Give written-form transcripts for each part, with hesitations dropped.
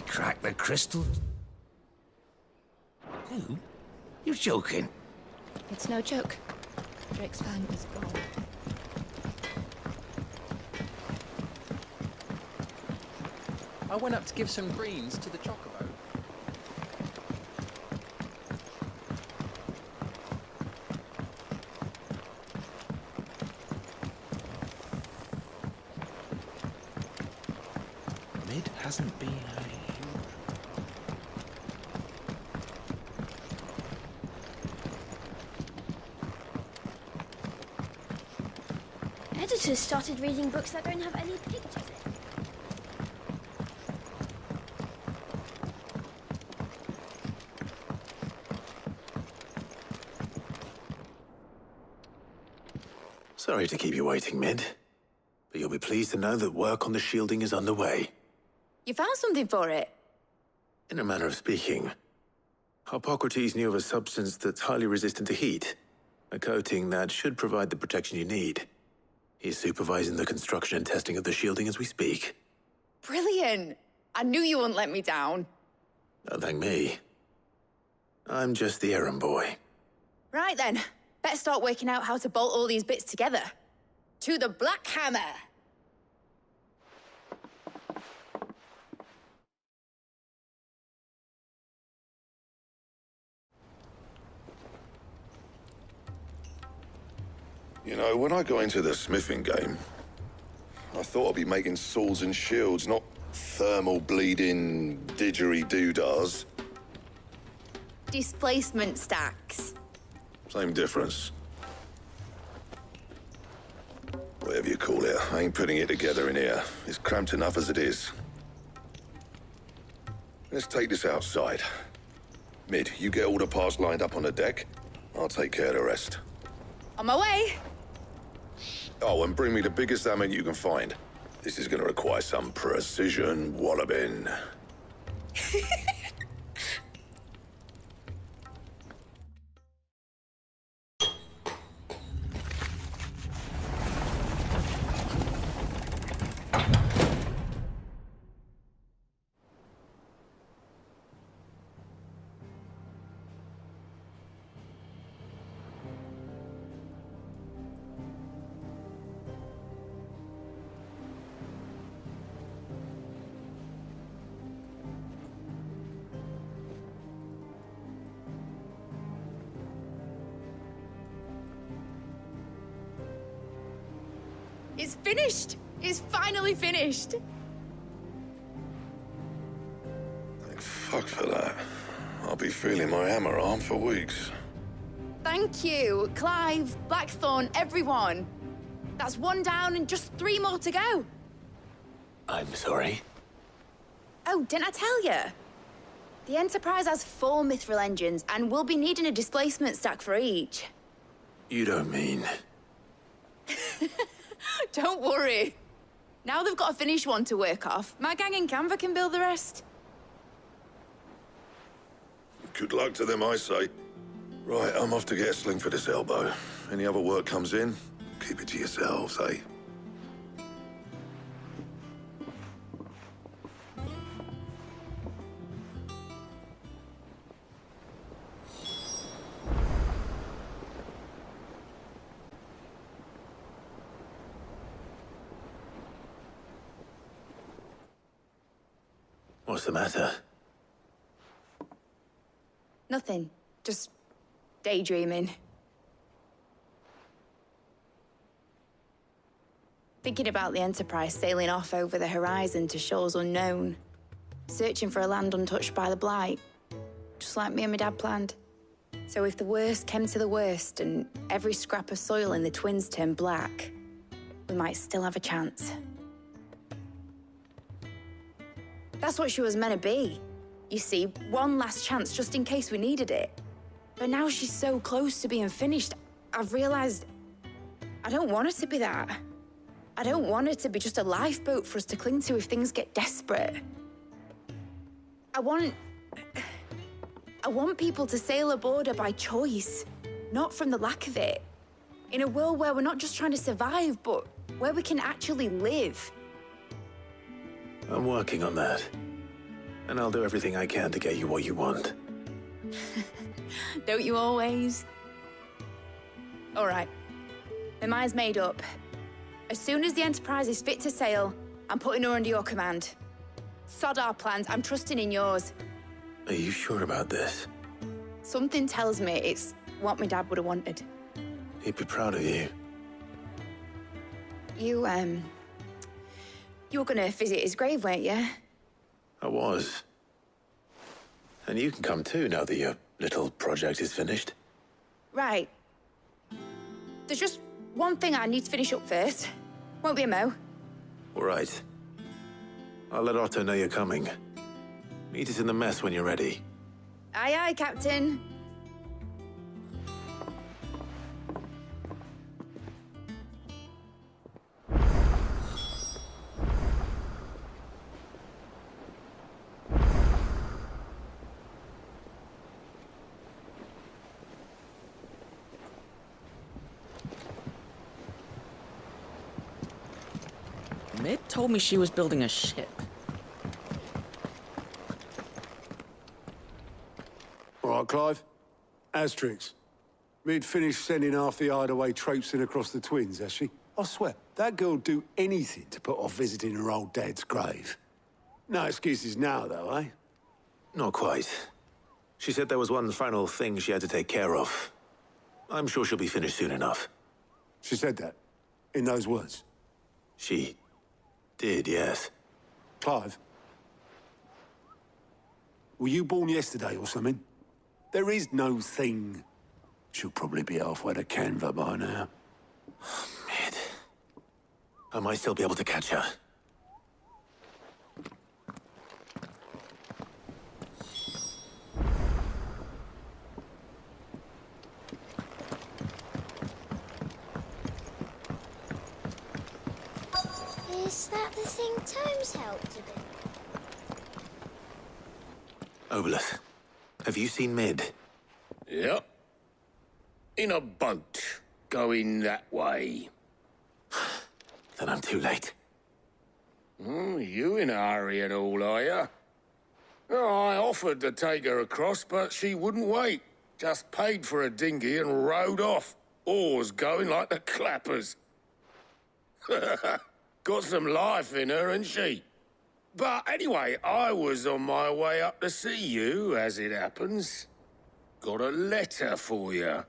crack the crystal? Who? You're joking. It's no joke. Drake's fang is gone. I went up to give some greens to the chocobo. Mid hasn't been Editors started reading books that don't have any pictures in. Sorry to keep you waiting, Mid. But you'll be pleased to know that work on the shielding is underway. You found something for it? In a manner of speaking, Hippocrates knew of a substance that's highly resistant to heat. A coating that should provide the protection you need. He's supervising the construction and testing of the shielding as we speak. Brilliant! I knew you wouldn't let me down. Don't thank me. I'm just the errand boy. Right then, better start working out how to bolt all these bits together. To the Black Hammer! You know, when I got into the smithing game, I thought I'd be making swords and shields, not thermal bleeding didgeridoo-dahs. Displacement stacks. Same difference. Whatever you call it, I ain't putting it together in here. It's cramped enough as it is. Let's take this outside. Mid, you get all the parts lined up on the deck. I'll take care of the rest. On my way! Oh, and bring me the biggest hammer you can find. This is gonna require some precision walloping. It's finished! It's finally finished! Thank fuck for that. I'll be feeling my hammer arm for weeks. Thank you, Clive, Blackthorn, everyone. That's one down and just 3 more to go. I'm sorry. Oh, didn't I tell you? The Enterprise has 4 mithril engines, and we'll be needing a displacement stack for each. You don't mean... Don't worry. Now they've got a finished one to work off. My gang in Canva can build the rest. Good luck to them, I say. Right, I'm off to get a sling for this elbow. Any other work comes in, keep it to yourselves, eh? What's the matter? Nothing. Just daydreaming. Thinking about the Enterprise sailing off over the horizon to shores unknown. Searching for a land untouched by the Blight. Just like me and my dad planned. So if the worst came to the worst and every scrap of soil in the Twins turned black, we might still have a chance. That's what she was meant to be. You see, one last chance just in case we needed it. But now she's so close to being finished, I've realized I don't want her to be that. I don't want her to be just a lifeboat for us to cling to if things get desperate. I want people to sail aboard her by choice, not from the lack of it. In a world where we're not just trying to survive, but where we can actually live. I'm working on that. And I'll do everything I can to get you what you want. Don't you always? All right. My mind's made up. As soon as the Enterprise is fit to sail, I'm putting her under your command. Sod our plans, I'm trusting in yours. Are you sure about this? Something tells me it's what my dad would have wanted. He'd be proud of you. You were gonna visit his grave, weren't you? I was. And you can come too, now that your little project is finished. Right. There's just one thing I need to finish up first. Won't be a mo. All right. I'll let Otto know you're coming. Meet us in the mess when you're ready. Aye, aye, Captain. Mid told me she was building a ship. All right, Clive. Asterix. Mid finished sending half the hideaway traipsing across the twins, has she? I swear, that girl'd do anything to put off visiting her old dad's grave. No excuses now, though, eh? Not quite. She said there was one final thing she had to take care of. I'm sure she'll be finished soon enough. She said that, in those words. She did, yes. Clive, were you born yesterday or something? There is no thing. She'll probably be halfway to Canva by now. Mid. I might still be able to catch her. Is that the thing Tomes helped to do? Obelus, have you seen Mid? Yep. In a boat, going that way. Then I'm too late. You in a hurry and all, are you? Oh, I offered to take her across, but she wouldn't wait. Just paid for a dinghy and rowed off. Oars going like the clappers. Got some life in her, ain't she? But anyway, I was on my way up to see you, as it happens. Got a letter for you.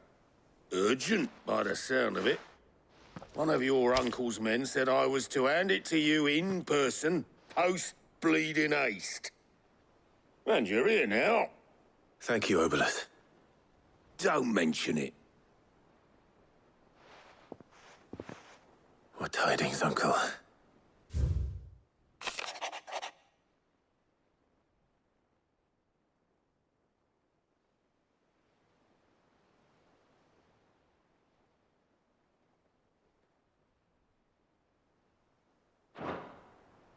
Urgent, by the sound of it. One of your uncle's men said I was to hand it to you in person, post-bleeding haste. And you're here now. Thank you, Obelus. Don't mention it. What tidings, Uncle?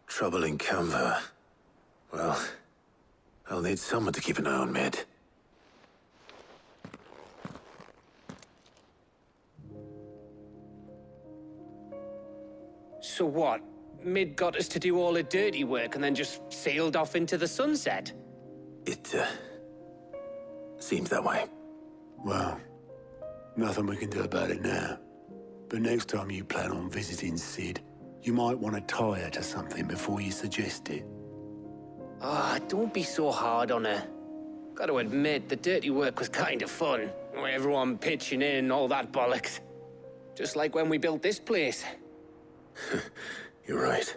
Trouble in Canva. Well, I'll need someone to keep an eye on Mid. So what? Mid got us to do all the dirty work and then just sailed off into the sunset? It, seems that way. Well, nothing we can do about it now. But next time you plan on visiting Sid, you might want to tie her to something before you suggest it. Ah, don't be so hard on her. Gotta admit, the dirty work was kind of fun. Everyone pitching in and all that bollocks. Just like when we built this place. You're right.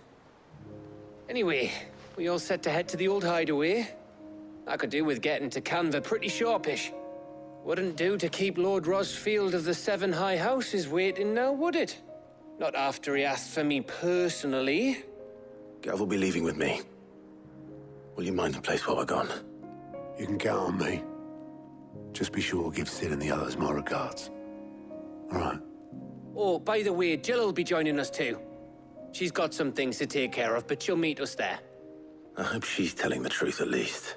Anyway, we all set to head to the old hideaway. I could do with getting to Canva pretty sharpish. Wouldn't do to keep Lord Rosfield of the Seven High Houses waiting now, would it? Not after he asked for me personally. Gav will be leaving with me. Will you mind the place while we're gone? You can count on me. Just be sure to give Sid and the others my regards. All right. Oh, by the way, Jill will be joining us too. She's got some things to take care of, but she'll meet us there. I hope she's telling the truth at least.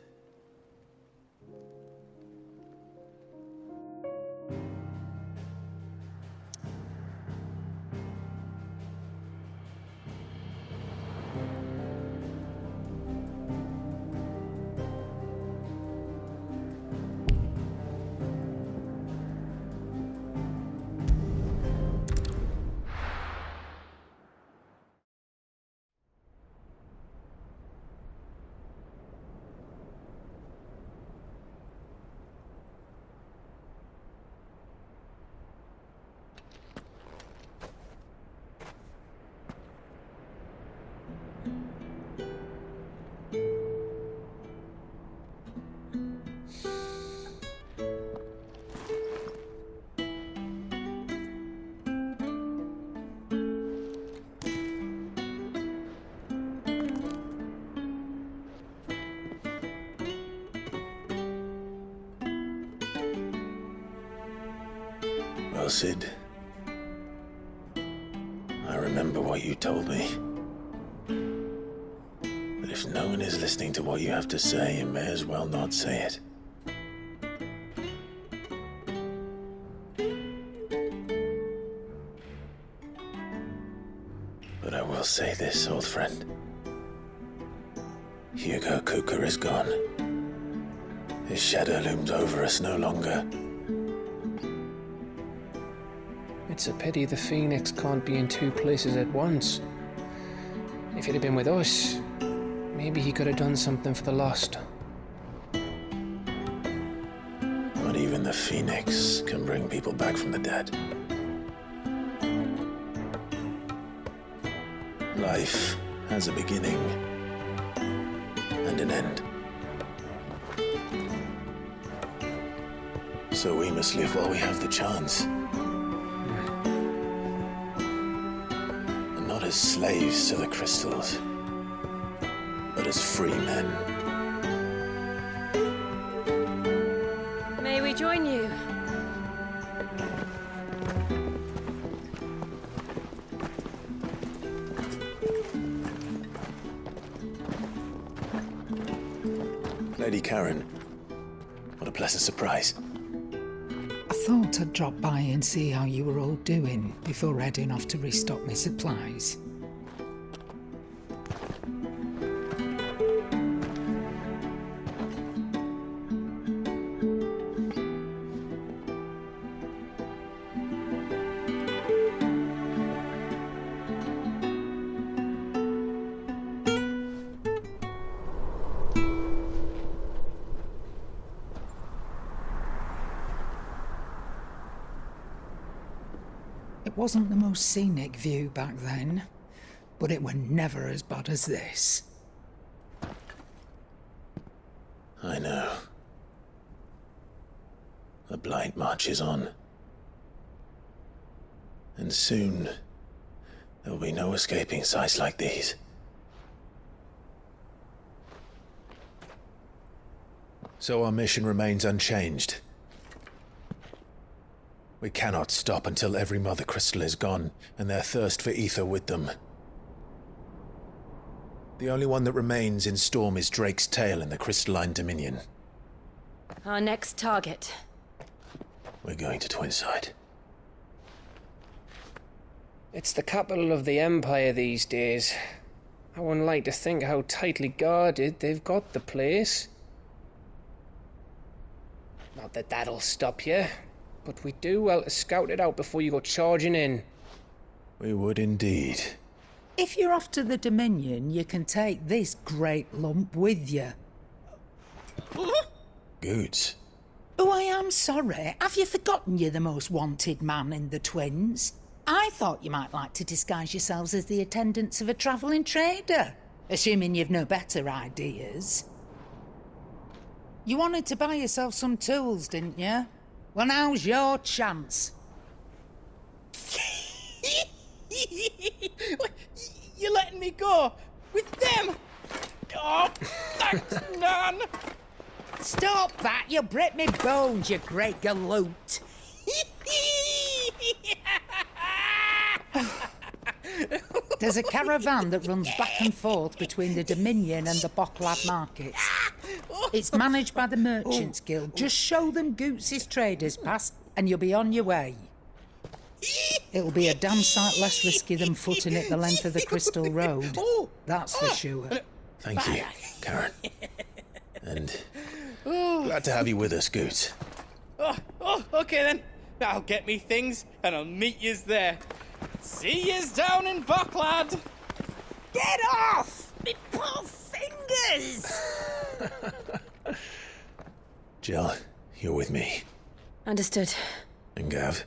well, Sid. I remember what you told me. But if no one is listening to what you have to say, you may as well not say it. But I will say this, old friend. Hugo Cooker is gone. His shadow looms over us no longer. It's a pity the Phoenix can't be in two places at once. If he'd have been with us, maybe he could have done something for the lost. Not even the Phoenix can bring people back from the dead. Life has a beginning and an end. So we must live while we have the chance. And not as slaves to the crystals, but as free men. May we join you? Lady Karen, what a pleasant surprise. I thought I'd drop by and see how you were all doing before heading off to restock my supplies. It wasn't the most scenic view back then, but it were never as bad as this. I know. The Blight marches on. And soon, there will be no escaping sights like these. So our mission remains unchanged. We cannot stop until every Mother Crystal is gone, and their thirst for ether with them. The only one that remains in Storm is Drake's Tail in the Crystalline Dominion. Our next target. We're going to Twinside. It's the capital of the Empire these days. I wouldn't like to think how tightly guarded they've got the place. Not that that'll stop you, but we do well to scout it out before you go charging in. We would indeed. If you're off to the Dominion, you can take this great lump with you. Goods. Oh, I am sorry. Have you forgotten you're the most wanted man in the Twins? I thought you might like to disguise yourselves as the attendants of a travelling trader, assuming you've no better ideas. You wanted to buy yourself some tools, didn't you? Well, now's your chance. You're letting me go with them? Oh, thanks, Nan. Stop that! You'll break me bones, you great galoot. There's a caravan that runs back and forth between the Dominion and the Bocklad markets. It's managed by the Merchants Guild. Just show them Goots' traders pass and you'll be on your way. It'll be a damn sight less risky than footing it the length of the Crystal Road. That's for sure. Thank you, Karen. And glad to have you with us, Goots. Okay then. I'll get me things and I'll meet yous there. See yous down in Bocklad. Get off! Me poor fingers! Jill, you're with me. Understood. And Gav,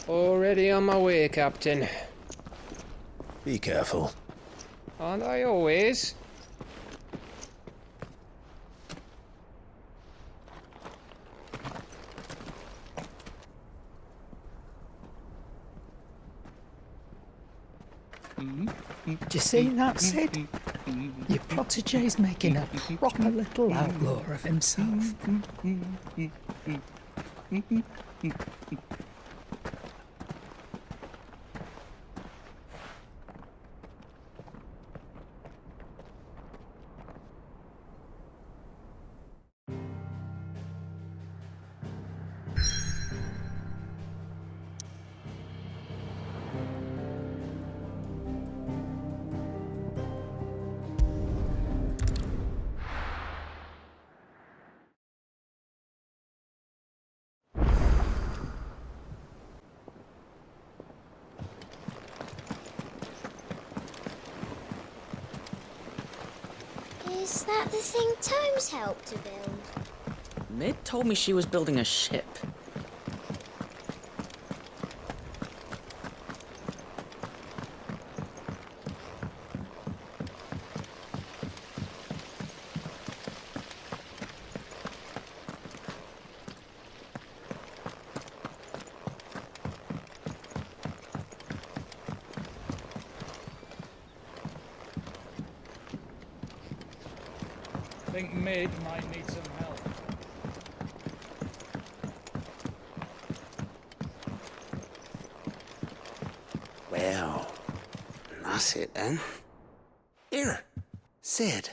Already on my way, Captain. be careful. Aren't I always? Do you see that, Sid? Your protege's making a proper little outlaw of himself. Is that the thing Tomes helped to build? Mid told me she was building a ship. I think Mid might need some help. Well, that's it then. Here, Sid.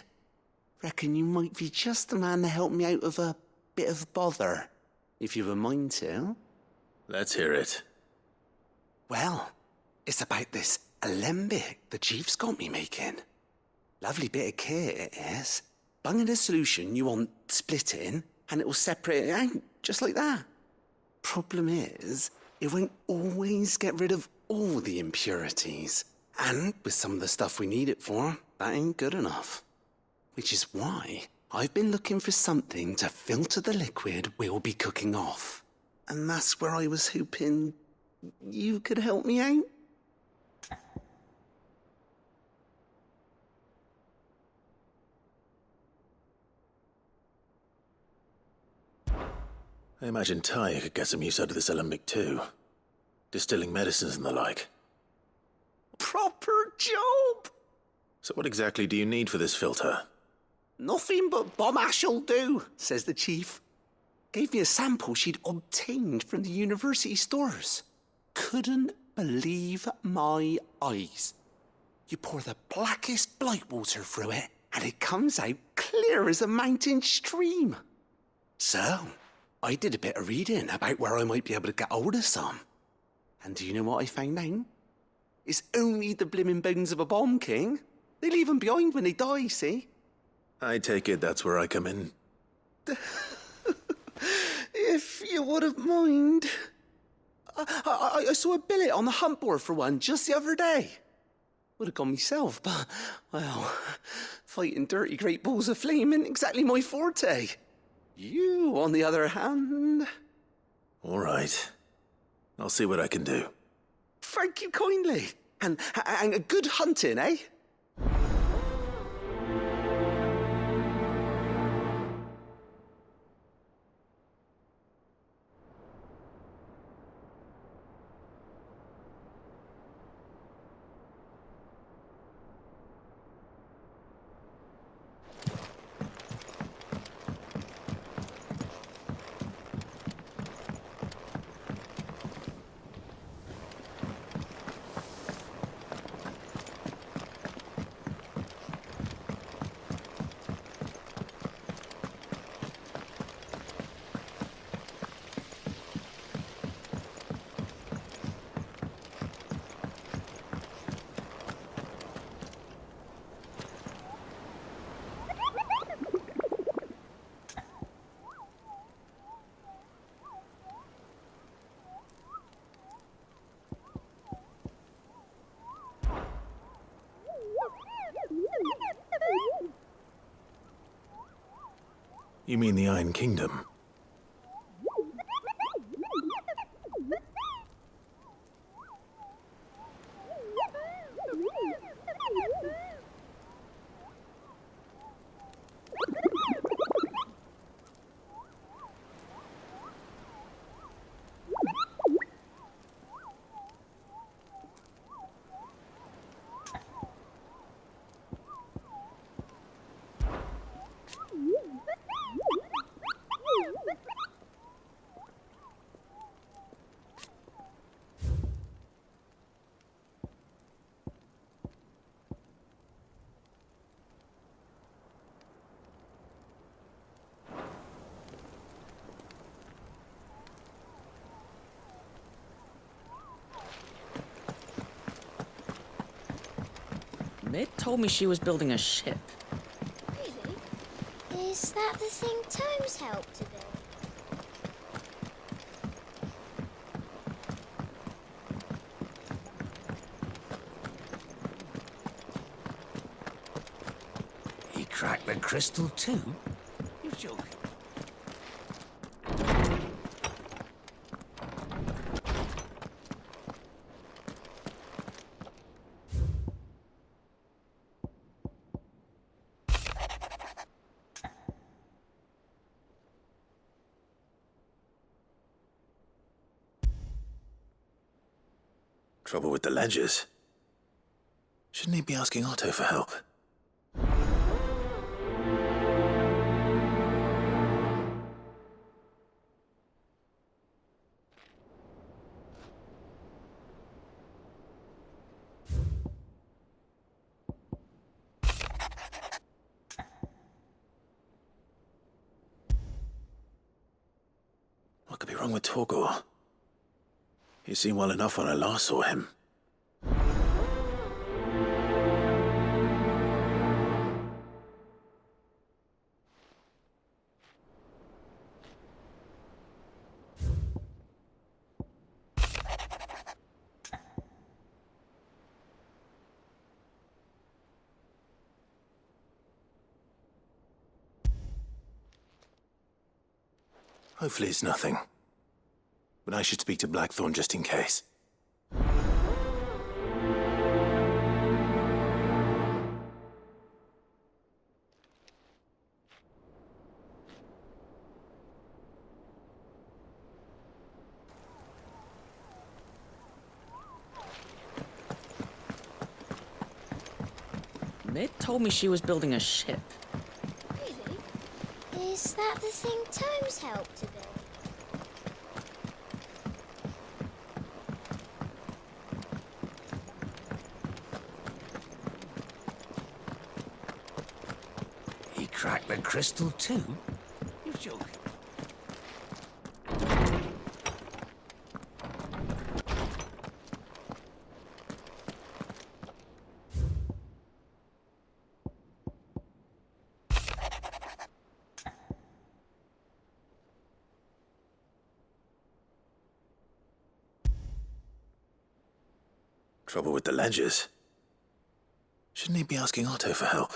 Reckon you might be just the man to help me out of a bit of bother, if you've a mind to. Let's hear it. Well, it's about this alembic the chief's got me making. Lovely bit of kit it is. Bung in a solution you want splitting, and it will separate it out, just like that. Problem is, it won't always get rid of all the impurities. And with some of the stuff we need it for, that ain't good enough. Which is why I've been looking for something to filter the liquid we'll be cooking off. And that's where I was hoping you could help me out. I imagine Ty could get some use out of this alembic too. Distilling medicines and the like. Proper job! So what exactly do you need for this filter? Nothing but bomb ash'll do, says the chief. Gave me a sample she'd obtained from the university stores. Couldn't believe my eyes. You pour the blackest blight water through it, and it comes out clear as a mountain stream. So, I did a bit of reading about where I might be able to get hold of some. And do you know what I found out? It's only the blimmin' bones of a bomb king. They leave them behind when they die, see? I take it that's where I come in. If you wouldn't mind. I saw a billet on the hunt board for one just the other day. Would have gone myself, but, well, fighting dirty great balls of flame ain't exactly my forte. You, on the other hand... All right. I'll see what I can do. Thank you kindly. And good hunting, eh? You mean the Iron Kingdom? Mid told me she was building a ship. Really? Is that the thing Tomes helped to build? cracked the crystal too? You're joking. Trouble with the ledgers. Shouldn't he be asking Otto for help? What could be wrong with Torgor? He seemed well enough when I last saw him. Hopefully it's nothing. But I should speak to Blackthorn just in case. Mid told me she was building a ship. Really? Is that the thing Tomes helped to build? He cracked the crystal too? You're joking. Trouble with the ledgers. Shouldn't he be asking Otto for help?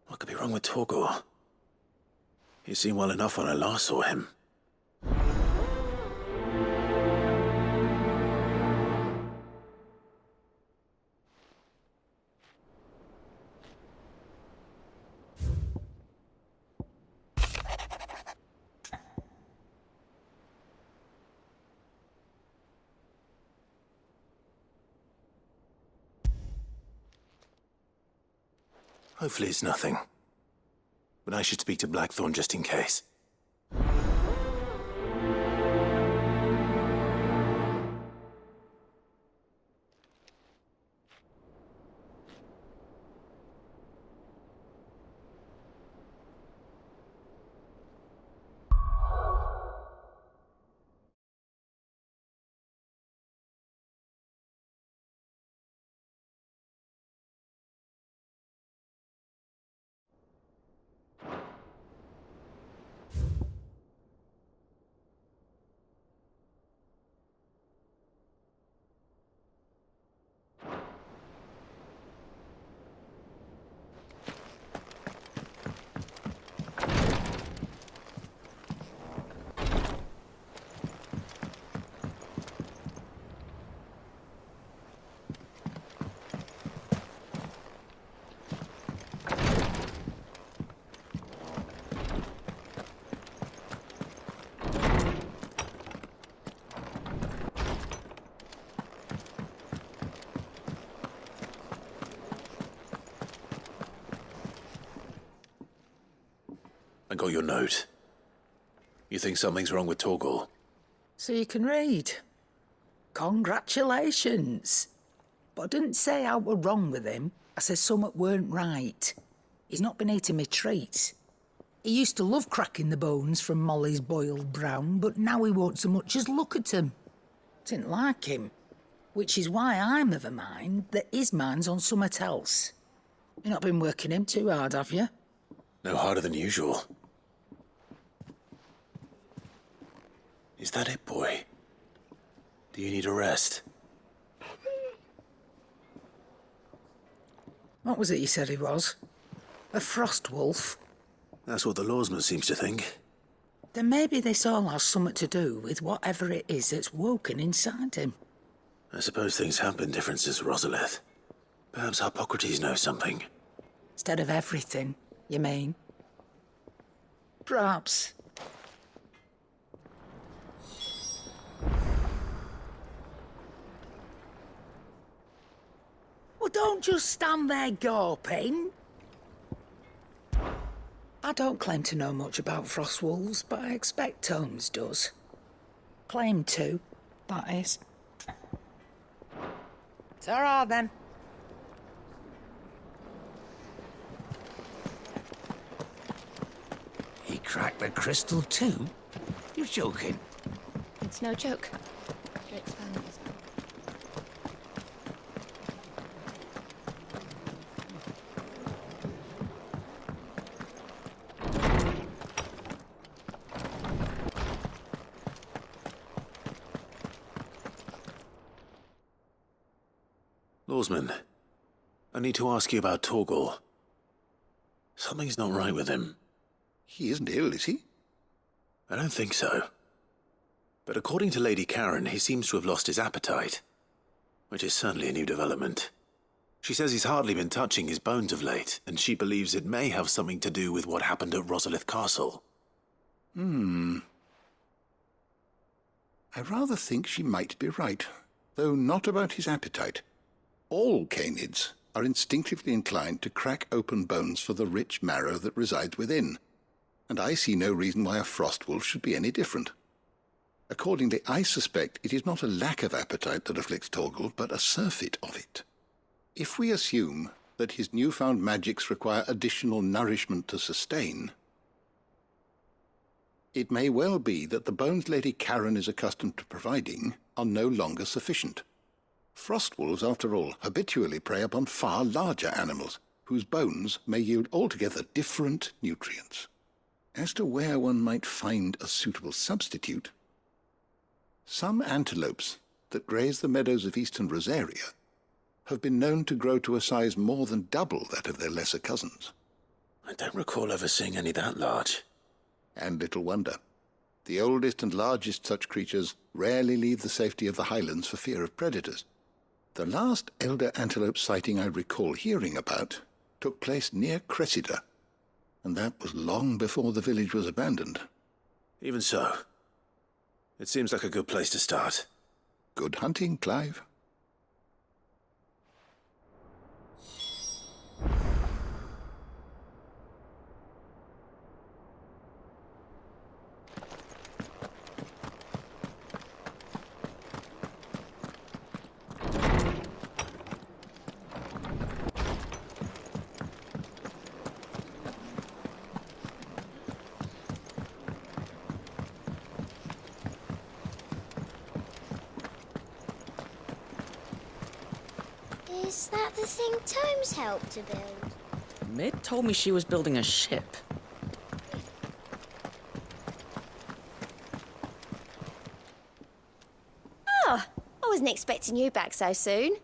What could be wrong with Torgor? He seemed well enough when I last saw him. Hopefully it's nothing. But I should speak to Blackthorn just in case. I got your note. You think something's wrong with Torgor? So you can read. Congratulations. But I didn't say I were wrong with him. I said something weren't right. He's not been eating me treats. He used to love cracking the bones from Molly's boiled brown, but now he won't so much as look at 'em. Didn't like him. Which is why I'm of a mind that his mind's on somewhat else. You've not been working him too hard, have you? No harder than usual. Is that it, boy? Do you need a rest? What was it you said he was? A frost wolf? That's what the lawsman seems to think. Then maybe this all has something to do with whatever it is that's woken inside him. I suppose things have been different since Rosalith. Perhaps Hippocrates knows something. Instead of everything, you mean? Perhaps. Well, don't just stand there gawping. I don't claim to know much about frost wolves, but I expect Tomes does. Claim to, that is. Ta-ra, then. He cracked the crystal too? You're joking. It's no joke. Drake's found his. Lawsman, I need to ask you about Torgal. Something's not right with him. He isn't ill, is he? I don't think so. But according to Lady Karen, he seems to have lost his appetite, which is certainly a new development. She says he's hardly been touching his bones of late, and she believes it may have something to do with what happened at Rosalith Castle. I rather think she might be right, though not about his appetite. All canids are instinctively inclined to crack open bones for the rich marrow that resides within, and I see no reason why a frost wolf should be any different. Accordingly, I suspect it is not a lack of appetite that afflicts Torgal, but a surfeit of it. If we assume that his newfound magics require additional nourishment to sustain, it may well be that the bones Lady Karen is accustomed to providing are no longer sufficient. Frost wolves, after all, habitually prey upon far larger animals, whose bones may yield altogether different nutrients. As to where one might find a suitable substitute, some antelopes that graze the meadows of eastern Rosaria have been known to grow to a size more than double that of their lesser cousins. I don't recall ever seeing any that large. And little wonder. The oldest and largest such creatures rarely leave the safety of the highlands for fear of predators. The last elder antelope sighting I recall hearing about took place near Cressida, and that was long before the village was abandoned. Even so, it seems like a good place to start. Good hunting, Clive. Is that the thing Tomes helped to build? Mid told me she was building a ship. Oh, I wasn't expecting you back so soon.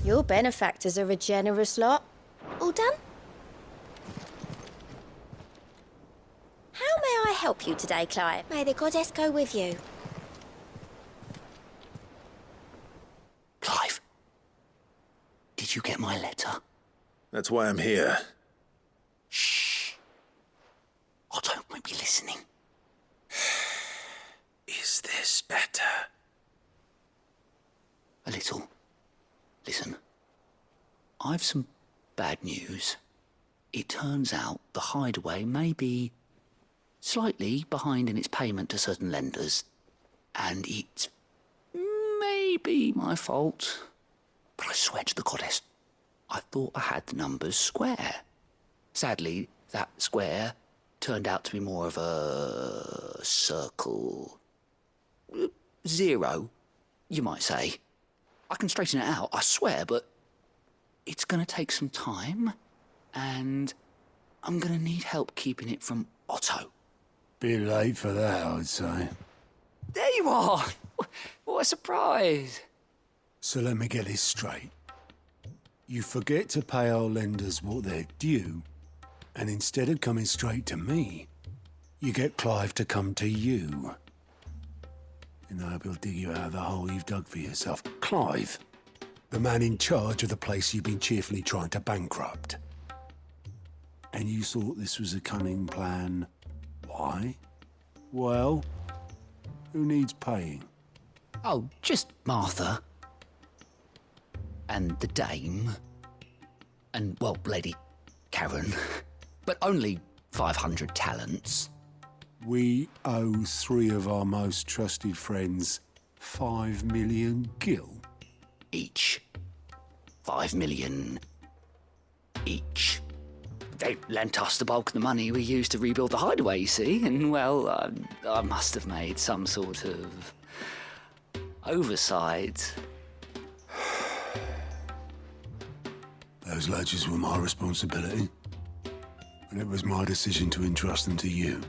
Your benefactors are a generous lot. All done? How may I help you today, Clive? May the goddess go with you. Clive, did you get my letter? That's why I'm here. Shh. Oh, don't make me listening. Is this better? A little. Listen, I've some bad news. It turns out the hideaway may be slightly behind in its payment to certain lenders, and it may be my fault. But I swear to the goddess, I thought I had the numbers square. Sadly, that square turned out to be more of a circle. 0. you might say. I can straighten it out, I swear, but it's going to take some time, and I'm going to need help keeping it from Otto. Bit late for that, I'd say. There you are! What a surprise! So let me get this straight. You forget to pay our lenders what they're due, and instead of coming straight to me, you get Clive to come to you. And I hope he'll dig you out of the hole you've dug for yourself. Clive, the man in charge of the place you've been cheerfully trying to bankrupt. And you thought this was a cunning plan. Why? Well, who needs paying? Oh, just Martha. And the dame. And, well, Lady Karen. But only 500 talents. We owe 3 of our most trusted friends 5 million gil. Each. 5 million each. They lent us the bulk of the money we used to rebuild the hideaway, you see, and, well, I must have made some sort of oversight. Those ledgers were my responsibility, and it was my decision to entrust them to you.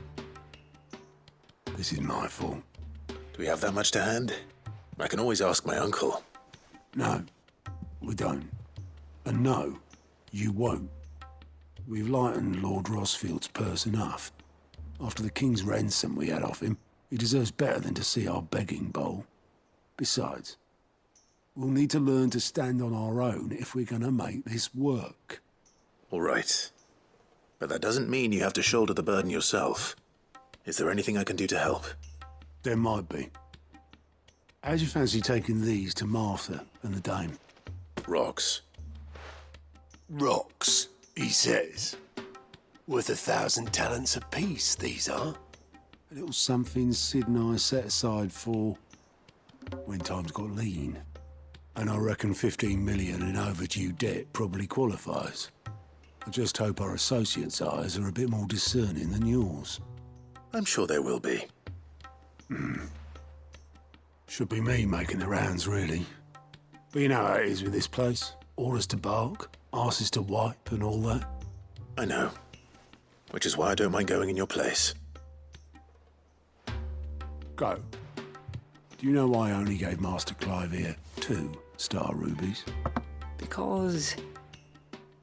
This is my fault. Do we have that much to hand? I can always ask my uncle. No, we don't. And no, you won't. We've lightened Lord Rosfield's purse enough. After the king's ransom we had off him, he deserves better than to see our begging bowl. Besides, we'll need to learn to stand on our own if we're gonna make this work. All right. But that doesn't mean you have to shoulder the burden yourself. Is there anything I can do to help? There might be. How'd you fancy taking these to Martha and the dame? Rocks. Rocks, he says. Worth 1,000 talents apiece, these are. A little something Sid and I set aside for when times got lean. And I reckon 15 million in overdue debt probably qualifies. I just hope our associates' eyes are a bit more discerning than yours. I'm sure there will be. Should be me making the rounds, really. But you know how it is with this place. Orders to bark, arses to wipe, and all that. I know. Which is why I don't mind going in your place. Go. Do you know why I only gave Master Clive here 2 star rubies? Because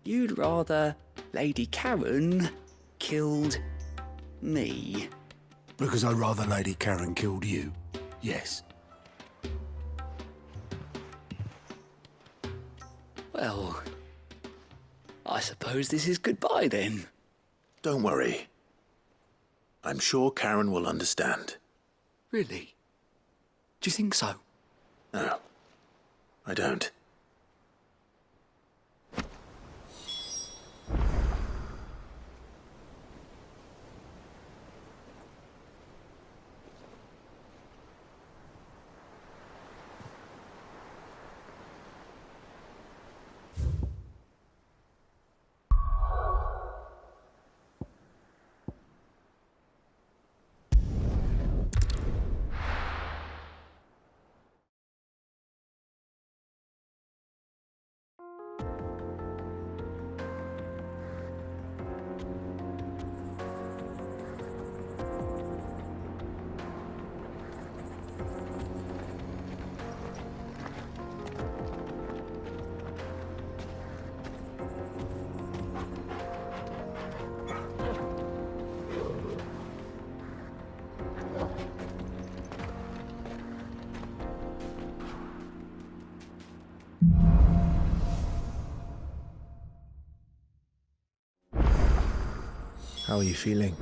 you'd rather Lady Karen killed me. Because I'd rather Lady Karen killed you. Yes. Well, I suppose this is goodbye then. Don't worry. I'm sure Karen will understand. Really? Do you think so? No, I don't. How are you feeling?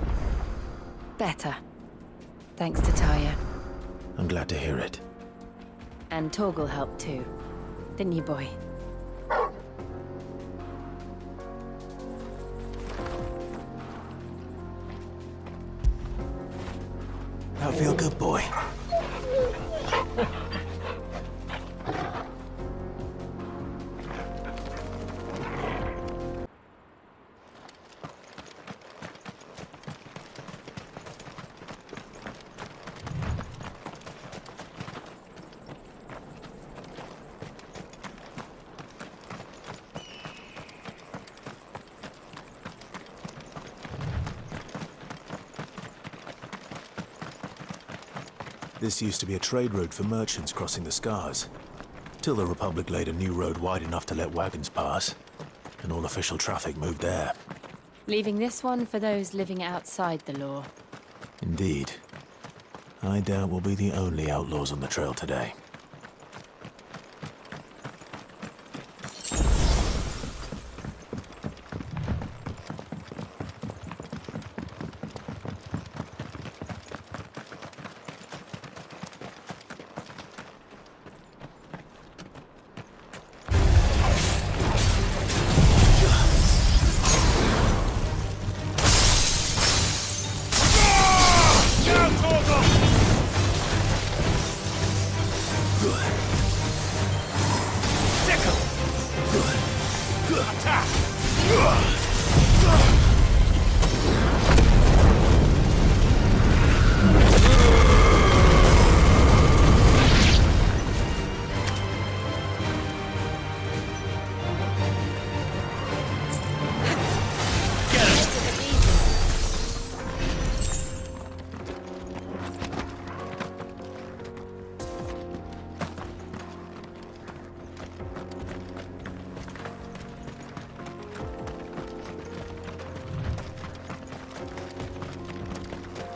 Better. Thanks to Taya. I'm glad to hear it. And Torgal helped too. Didn't you, boy? That'll feel good, boy. This used to be a trade route for merchants crossing the Scars, till the Republic laid a new road wide enough to let wagons pass, and all official traffic moved there. Leaving this one for those living outside the law. Indeed. I doubt we'll be the only outlaws on the trail today.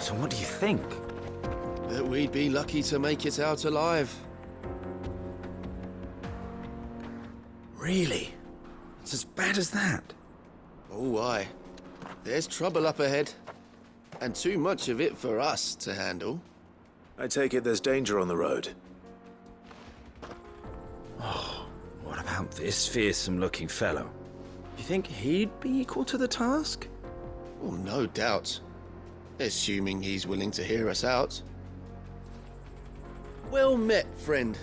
So what do you think? That we'd be lucky to make it out alive. Really? It's as bad as that? Oh, aye. There's trouble up ahead. And too much of it for us to handle. I take it there's danger on the road. Oh, what about this fearsome-looking fellow? You think he'd be equal to the task? Well, no doubt. Assuming he's willing to hear us out. Well met, friend.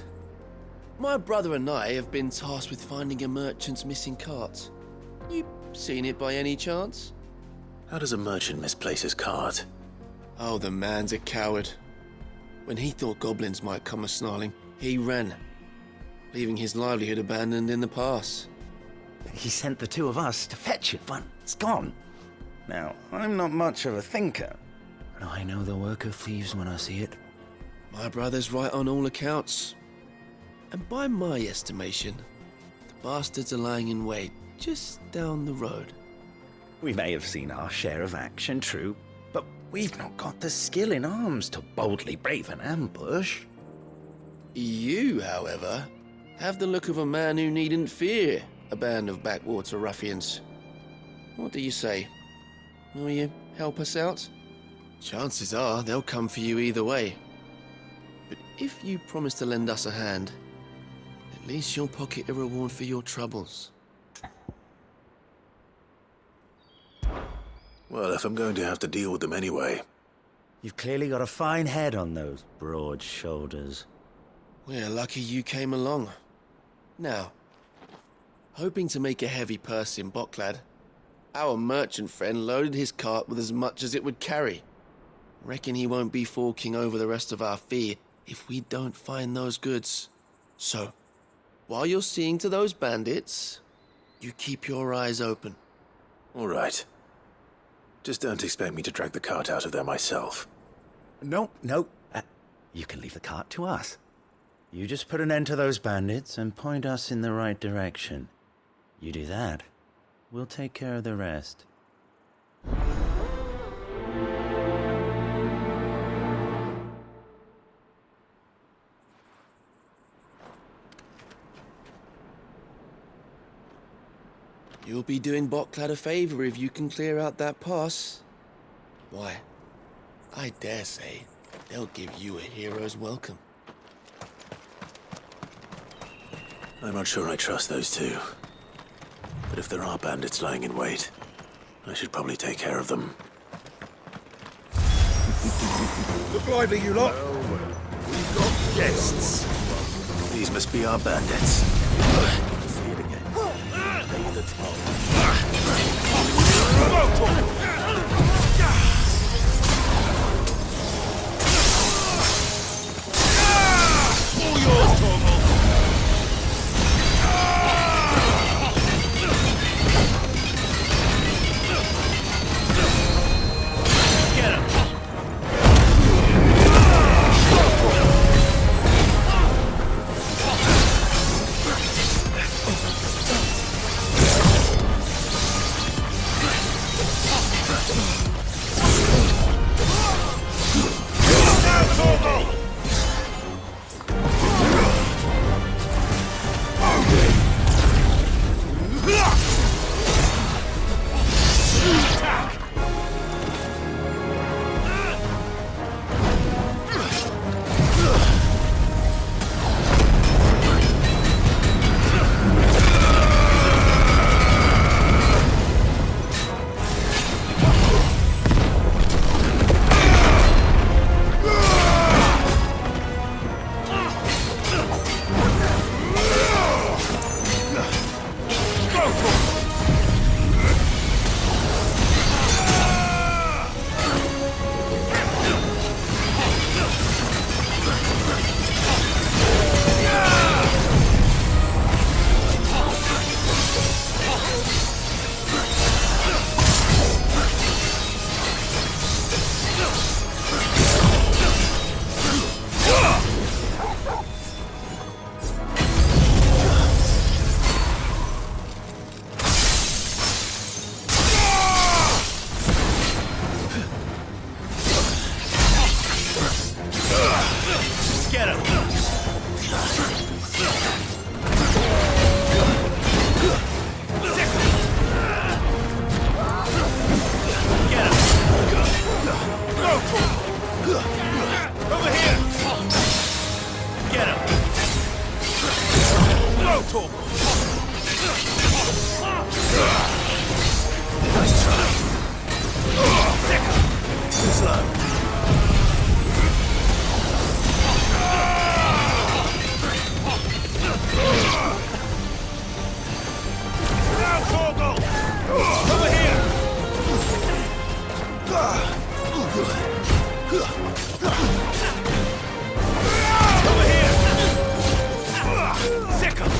My brother and I have been tasked with finding a merchant's missing cart. You seen it by any chance? How does a merchant misplace his cart? Oh, the man's a coward. When he thought goblins might come a-snarling, he ran, leaving his livelihood abandoned in the pass. He sent the two of us to fetch it, but it's gone. Now, I'm not much of a thinker, but I know the work of thieves when I see it. My brother's right on all accounts. And by my estimation, the bastards are lying in wait just down the road. We may have seen our share of action, true, but we've not got the skill in arms to boldly brave an ambush. You, however, have the look of a man who needn't fear a band of backwater ruffians. What do you say? Will you help us out? Chances are they'll come for you either way. But if you promise to lend us a hand, at least you'll pocket a reward for your troubles. Well, if I'm going to have to deal with them anyway. You've clearly got a fine head on those broad shoulders. We're lucky you came along. Now, hoping to make a heavy purse in Boklad, our merchant friend loaded his cart with as much as it would carry. Reckon he won't be forking over the rest of our fee if we don't find those goods. So, while you're seeing to those bandits, you keep your eyes open. All right. Just don't expect me to drag the cart out of there myself. No. You can leave the cart to us. You just put an end to those bandits and point us in the right direction. You do that, we'll take care of the rest. You'll be doing Boklad a favor if you can clear out that pass. Why, I dare say they'll give you a hero's welcome. I'm not sure I trust those two. But if there are bandits lying in wait, I should probably take care of them. Look lively, you lot. We've got guests. These must be our bandits. See it again. Lay the All yours, Torgal. Get him. Over here! Sick 'em!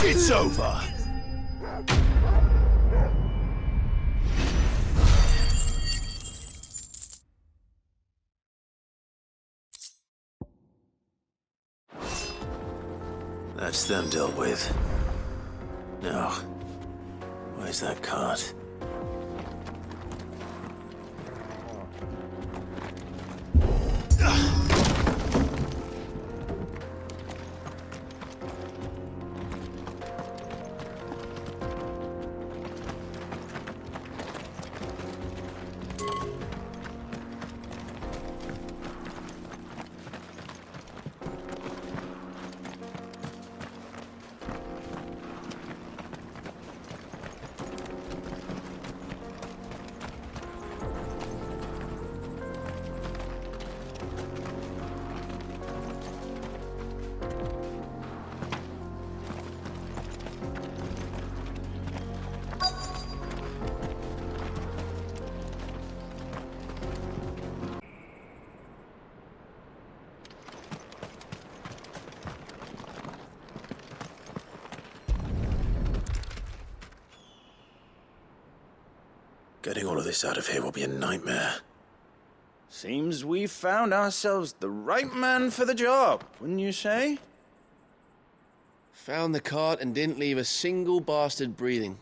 It's over. That's them dealt with. Now, where's that cart? Getting all of this out of here will be a nightmare. Seems we've found ourselves the right man for the job, wouldn't you say? Found the cart and didn't leave a single bastard breathing.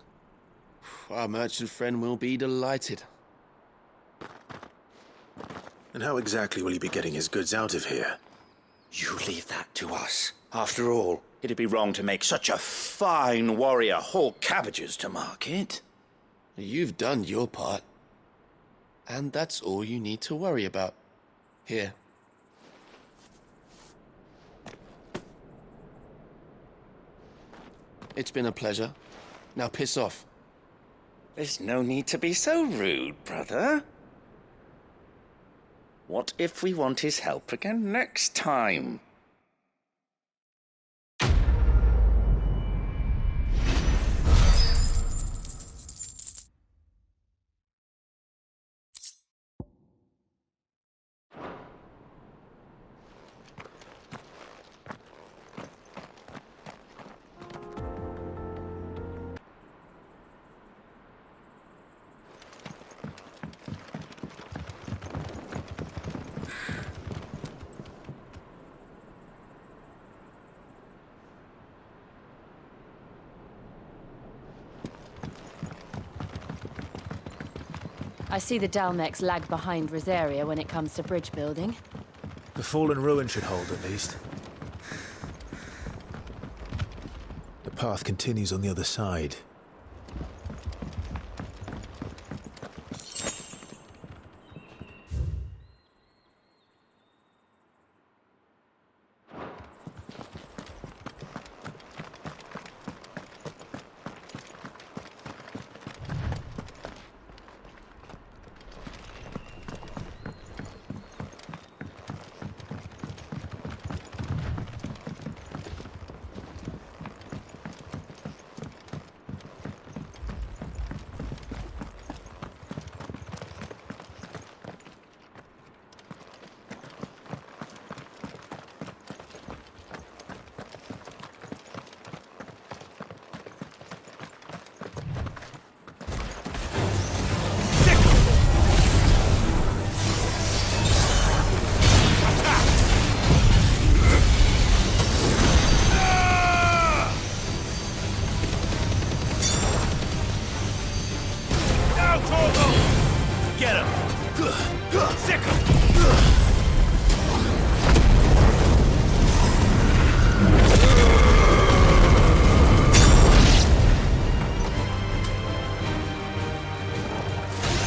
Our merchant friend will be delighted. And how exactly will he be getting his goods out of here? You leave that to us. After all, it'd be wrong to make such a fine warrior haul cabbages to market. You've done your part. And that's all you need to worry about. Here. It's been a pleasure. Now piss off. There's no need to be so rude, brother. What if we want his help again next time? I see the Dalmex lag behind Rosaria when it comes to bridge building. The fallen ruin should hold, at least. The path continues on the other side.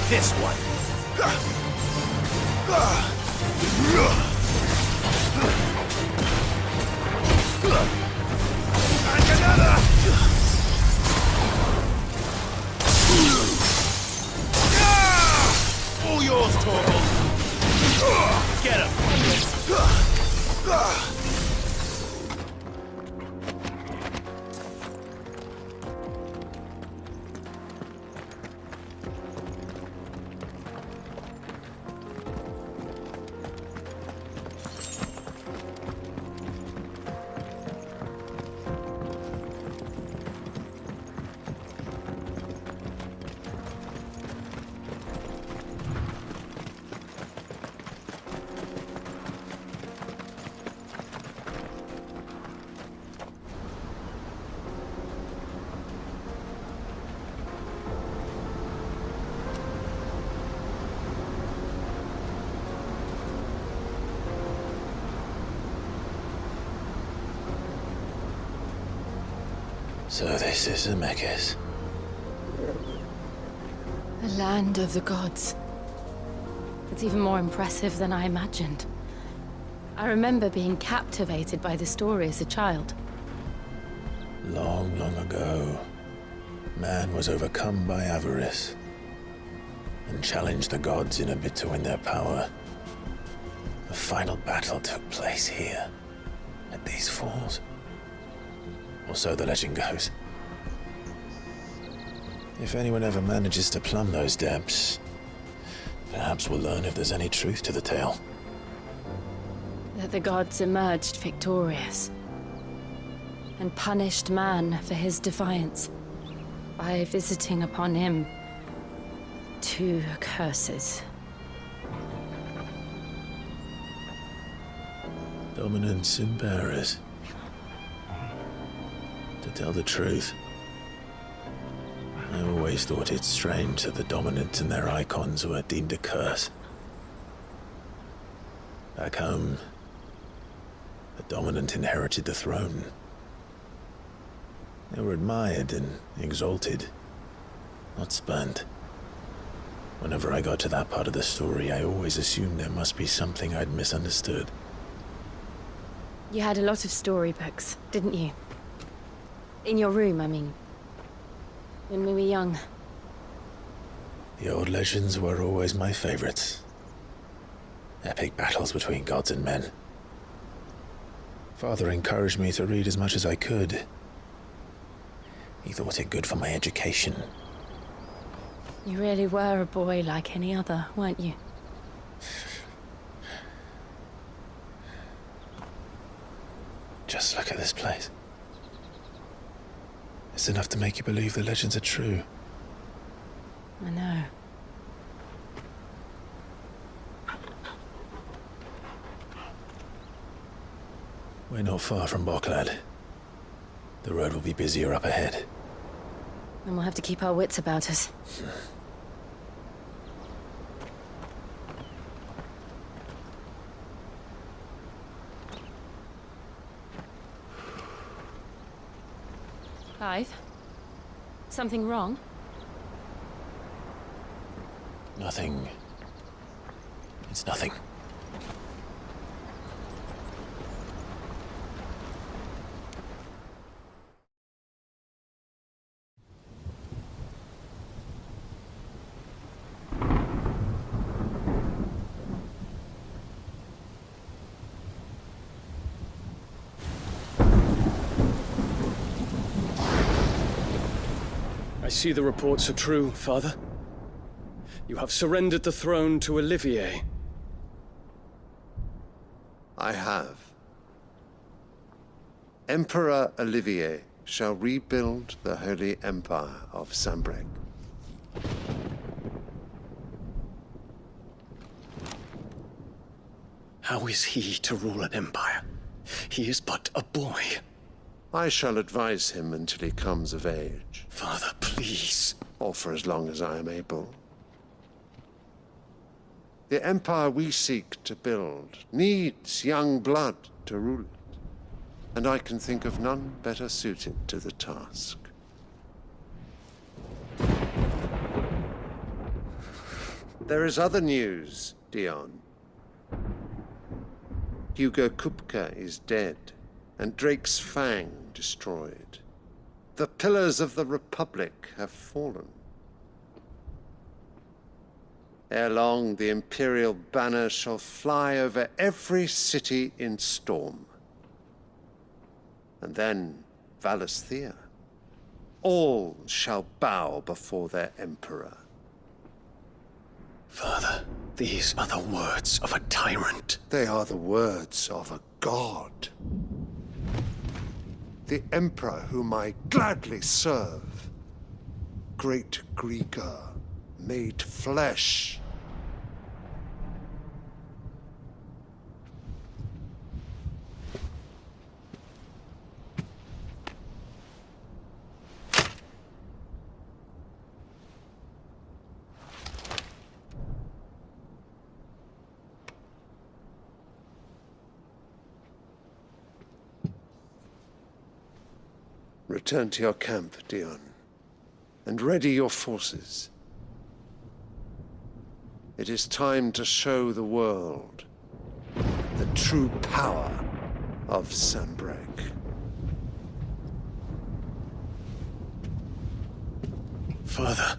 This one. And another. All yours, Torgal. Get him. So this is Zemeckis. The land of the gods. It's even more impressive than I imagined. I remember being captivated by the story as a child. Long, long ago, man was overcome by avarice and challenged the gods in a bid to win their power. The final battle took place here, at these falls. Or so the legend goes. If anyone ever manages to plumb those depths, perhaps we'll learn if there's any truth to the tale. That the gods emerged victorious and punished man for his defiance by visiting upon him 2 curses. Dominance and bearers. To tell the truth, I always thought it strange that the dominant and their icons were deemed a curse. Back home, the dominant inherited the throne. They were admired and exalted, not spurned. Whenever I got to that part of the story, I always assumed there must be something I'd misunderstood. You had a lot of storybooks, didn't you? In your room, I mean. When we were young. The old legends were always my favorites. Epic battles between gods and men. Father encouraged me to read as much as I could. He thought it good for my education. You really were a boy like any other, weren't you? Just look at this place. It's enough to make you believe the legends are true. I know. We're not far from Boklad. The road will be busier up ahead. And we'll have to keep our wits about us. Clive? Something wrong? Nothing. It's nothing. I see the reports are true, Father. You have surrendered the throne to Olivier. I have. Emperor Olivier shall rebuild the Holy Empire of Sambrec. How is he to rule an empire? He is but a boy. I shall advise him until he comes of age. Father, please. Or for as long as I am able. The empire we seek to build needs young blood to rule it, and I can think of none better suited to the task. There is other news, Dion. Hugo Kupka is dead, and Drake's Fang destroyed. The pillars of the Republic have fallen. Ere long, the Imperial banner shall fly over every city in Storm. And then Valisthea. All shall bow before their Emperor. Father, these are the words of a tyrant. They are the words of a god. The Emperor whom I gladly serve. Great Greeker, made flesh. Return to your camp, Dion, and ready your forces. It is time to show the world the true power of Sanbreque. Father.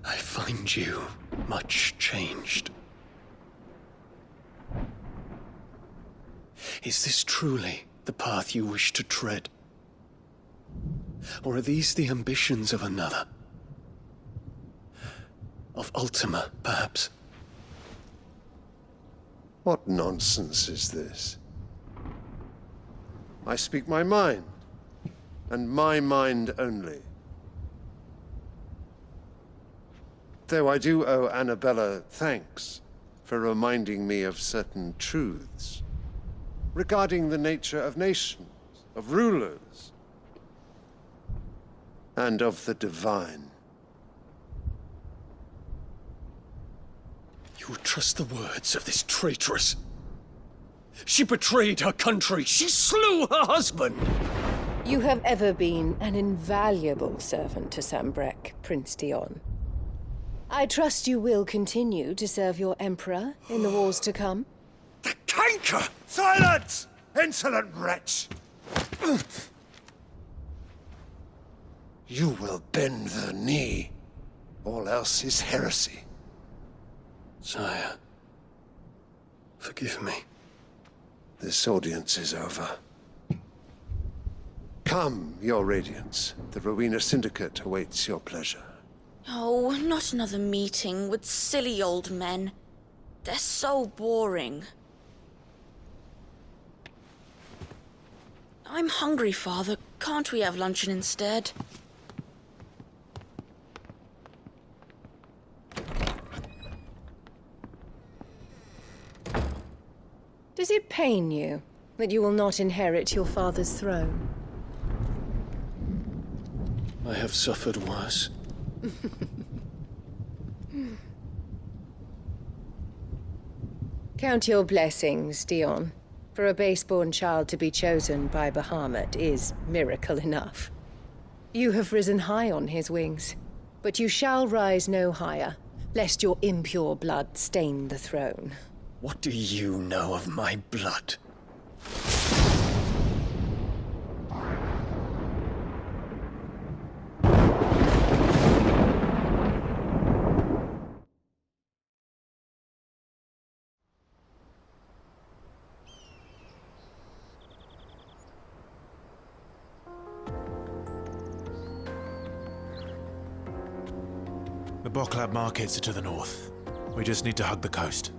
I find you much changed. Is this truly the path you wish to tread? Or are these the ambitions of another? Of Ultima, perhaps? What nonsense is this? I speak my mind, and my mind only. Though I do owe Annabella thanks for reminding me of certain truths regarding the nature of nations, of rulers, and of the divine. You would trust the words of this traitress? She betrayed her country. She slew her husband. You have ever been an invaluable servant to Sanbreque, Prince Dion. I trust you will continue to serve your Emperor in the wars to come. The canker! Silence! Insolent wretch! You will bend the knee. All else is heresy. Sire, forgive me. This audience is over. Come, your Radiance. The Rowena Syndicate awaits your pleasure. Oh, not another meeting with silly old men. They're so boring. I'm hungry, Father. Can't we have luncheon instead? Does it pain you that you will not inherit your father's throne? I have suffered worse. Count your blessings, Dion. For a base-born child to be chosen by Bahamut is miracle enough. You have risen high on his wings, but you shall rise no higher, lest your impure blood stain the throne. What do you know of my blood? The Boklab markets are to the north. We just need to hug the coast.